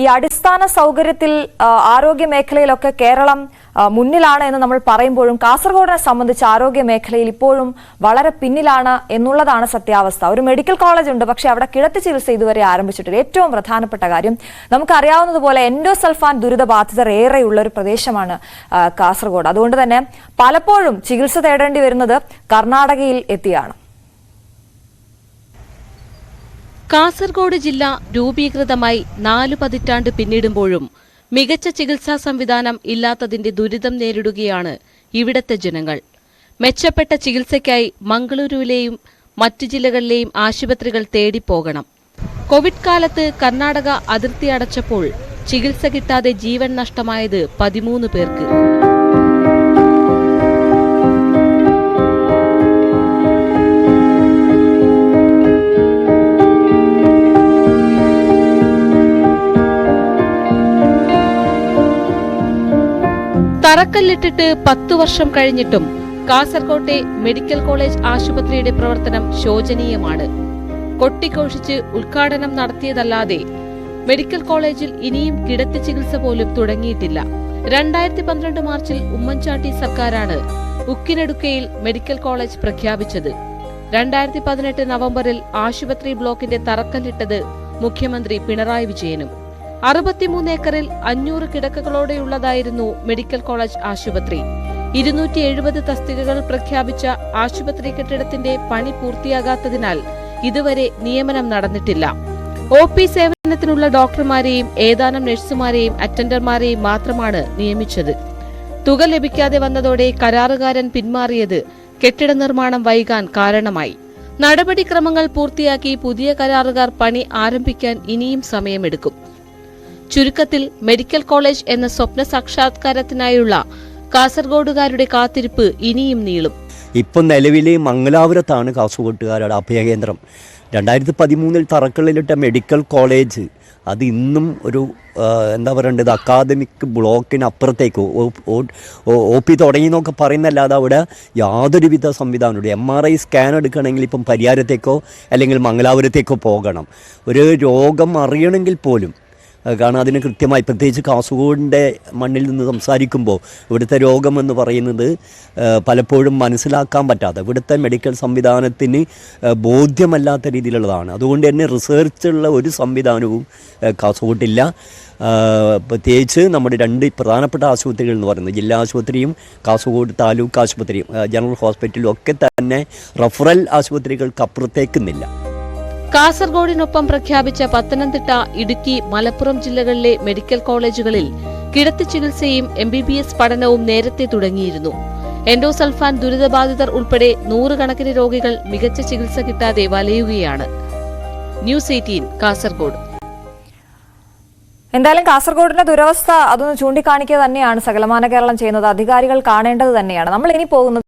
ഈ അടിസ്ഥാന സൗകര്യത്തിൽ ആരോഗ്യ മേഖലയിലൊക്കെ കേരളം മുന്നിലാണ് എന്ന് നമ്മൾ പറയുമ്പോഴും കാസർഗോഡിനെ സംബന്ധിച്ച് ആരോഗ്യ മേഖലയിൽ ഇപ്പോഴും വളരെ പിന്നിലാണ് എന്നുള്ളതാണ് സത്യാവസ്ഥ. ഒരു മെഡിക്കൽ കോളേജ് ഉണ്ട്, പക്ഷേ അവിടെ കിടത്തി ചികിത്സ ഇതുവരെ ആരംഭിച്ചിട്ടില്ല. ഏറ്റവും പ്രധാനപ്പെട്ട കാര്യം, നമുക്കറിയാവുന്നതുപോലെ എൻഡോസൾഫാൻ ദുരിതബാധിതർ ഏറെയുള്ള ഒരു പ്രദേശമാണ് കാസർഗോഡ്. അതുകൊണ്ട് തന്നെ പലപ്പോഴും ചികിത്സ തേടേണ്ടി വരുന്നത് കർണാടകയിൽ എത്തിയാണ്. കാസർഗോഡ് ജില്ല രൂപീകൃതമായി 4 പതിറ്റാണ്ട് പിന്നിടുമ്പോഴും മികച്ച ചികിത്സാ സംവിധാനം ഇല്ലാത്തതിന്റെ ദുരിതം നേരിടുകയാണ് ഇവിടത്തെ ജനങ്ങൾ. മെച്ചപ്പെട്ട ചികിത്സയ്ക്കായി മംഗളൂരുവിലെയും മറ്റു ജില്ലകളിലെയും ആശുപത്രികൾ തേടിപ്പോകണം. കോവിഡ് കാലത്ത് കർണാടക അതിർത്തി അടച്ചപ്പോൾ ചികിത്സ കിട്ടാതെ ജീവൻ നഷ്ടമായത് 13 പേർക്ക്. തറക്കല്ലിട്ടിട്ട് 10 വർഷം കഴിഞ്ഞിട്ടും കാസർകോട്ടെ മെഡിക്കൽ കോളേജ് ആശുപത്രിയുടെ പ്രവർത്തനം ശോചനീയമാണ്. കൊട്ടിഘോഷിച്ച് ഉദ്ഘാടനം നടത്തിയതല്ലാതെ മെഡിക്കൽ കോളേജിൽ ഇനിയും കിടത്തി ചികിത്സ പോലും തുടങ്ങിയിട്ടില്ല. 2012 മാർച്ചിൽ ഉമ്മൻചാണ്ടി സർക്കാരാണ് ഉക്കിനെടുക്കയിൽ മെഡിക്കൽ കോളേജ് പ്രഖ്യാപിച്ചത്. 2018 നവംബറിൽ ആശുപത്രി ബ്ലോക്കിന്റെ തറക്കല്ലിട്ടത് മുഖ്യമന്ത്രി പിണറായി വിജയനും. 63 ഏക്കറിൽ 500 കിടക്കകളോടെയുള്ളതായിരുന്നു മെഡിക്കൽ കോളേജ് ആശുപത്രി. 270 തസ്തികകൾ പ്രഖ്യാപിച്ച ആശുപത്രി കെട്ടിടത്തിന്റെ പണി പൂർത്തിയാകാത്തതിനാൽ ഇതുവരെ നിയമനം നടന്നിട്ടില്ല. OP സേവനത്തിനുള്ള ഡോക്ടർമാരെയും ഏതാനും നഴ്സുമാരെയും അറ്റൻഡർമാരെയും മാത്രമാണ് നിയമിച്ചത്. തുക ലഭിക്കാതെ വന്നതോടെ കരാറുകാരൻ പിന്മാറിയത് കെട്ടിട നിർമ്മാണം വൈകാൻ കാരണമായി. നടപടിക്രമങ്ങൾ പൂർത്തിയാക്കി പുതിയ കരാറുകാർ പണി ആരംഭിക്കാൻ ഇനിയും സമയമെടുക്കും. ചുരുക്കത്തിൽ മെഡിക്കൽ കോളേജ് എന്ന സ്വപ്ന സാക്ഷാത്കാരത്തിനായുള്ള കാസർഗോഡുകാരുടെ കാത്തിരിപ്പ് ഇനിയും നീളും. ഇപ്പം നിലവിൽ മംഗലാപുരത്താണ് കാസർഗോഡുകാരുടെ അഭയകേന്ദ്രം. 2013 തറക്കല്ലിലിട്ട മെഡിക്കൽ കോളേജ് അത് ഇന്നും ഒരു എന്താ പറയേണ്ടത്, അക്കാദമിക് ബ്ലോക്കിനപ്പുറത്തേക്ക് OP തുടങ്ങി എന്നൊക്കെ പറയുന്നല്ലാതെ അവിടെ യാതൊരുവിധ സംവിധാനമുണ്ട്. MRI സ്കാൻ എടുക്കണമെങ്കിൽ ഇപ്പം പരിയാരത്തേക്കോ അല്ലെങ്കിൽ മംഗലാപുരത്തേക്കോ പോകണം. ഒരു രോഗം അറിയണമെങ്കിൽ പോലും, കാരണം അതിന് കൃത്യമായി, പ്രത്യേകിച്ച് കാസർഗോഡിൻ്റെ മണ്ണിൽ നിന്ന് സംസാരിക്കുമ്പോൾ ഇവിടുത്തെ രോഗമെന്ന് പറയുന്നത് പലപ്പോഴും മനസ്സിലാക്കാൻ പറ്റാതെ, ഇവിടുത്തെ മെഡിക്കൽ സംവിധാനത്തിന് ബോധ്യമല്ലാത്ത രീതിയിലുള്ളതാണ്. അതുകൊണ്ട് തന്നെ റിസർച്ചുള്ള ഒരു സംവിധാനവും കാസർഗോഡില്ല. പ്രത്യേകിച്ച് നമ്മുടെ 2 പ്രധാനപ്പെട്ട ആശുപത്രികൾ എന്ന് പറയുന്നത് ജില്ലാ ആശുപത്രിയും കാസർഗോഡ് താലൂക്ക് ആശുപത്രിയും ജനറൽ ഹോസ്പിറ്റലും ഒക്കെ തന്നെ റഫറൽ ആശുപത്രികൾക്ക് അപ്പുറത്തേക്കുന്നില്ല. കാസർഗോഡിനൊപ്പം പ്രഖ്യാപിച്ച പത്തനംതിട്ട, ഇടുക്കി, മലപ്പുറം ജില്ലകളിലെ മെഡിക്കൽ കോളേജുകളിൽ കിടത്തി ചികിത്സയും MBBS പഠനവും നേരത്തെ തുടങ്ങിയിരുന്നു. എൻഡോസൾഫാൻ ദുരിതബാധിതർ ഉൾപ്പെടെ 100 കണക്കിന് രോഗികൾ മികച്ച ചികിത്സ കിട്ടാതെ വലയുകയാണ്. ന്യൂസ് 18 കാസർഗോഡ്. എന്തായാലും കാസർഗോഡിന്റെ ദുരവസ്ഥ അതൊന്ന് ചൂണ്ടിക്കാണിക്കുക തന്നെയാണ് സകലമാന കേരളം ചെയ്യുന്നത്. അധികാരികൾ കാണേണ്ടത് തന്നെയാണ്. നമ്മൾ ഇനി പോകുന്നത്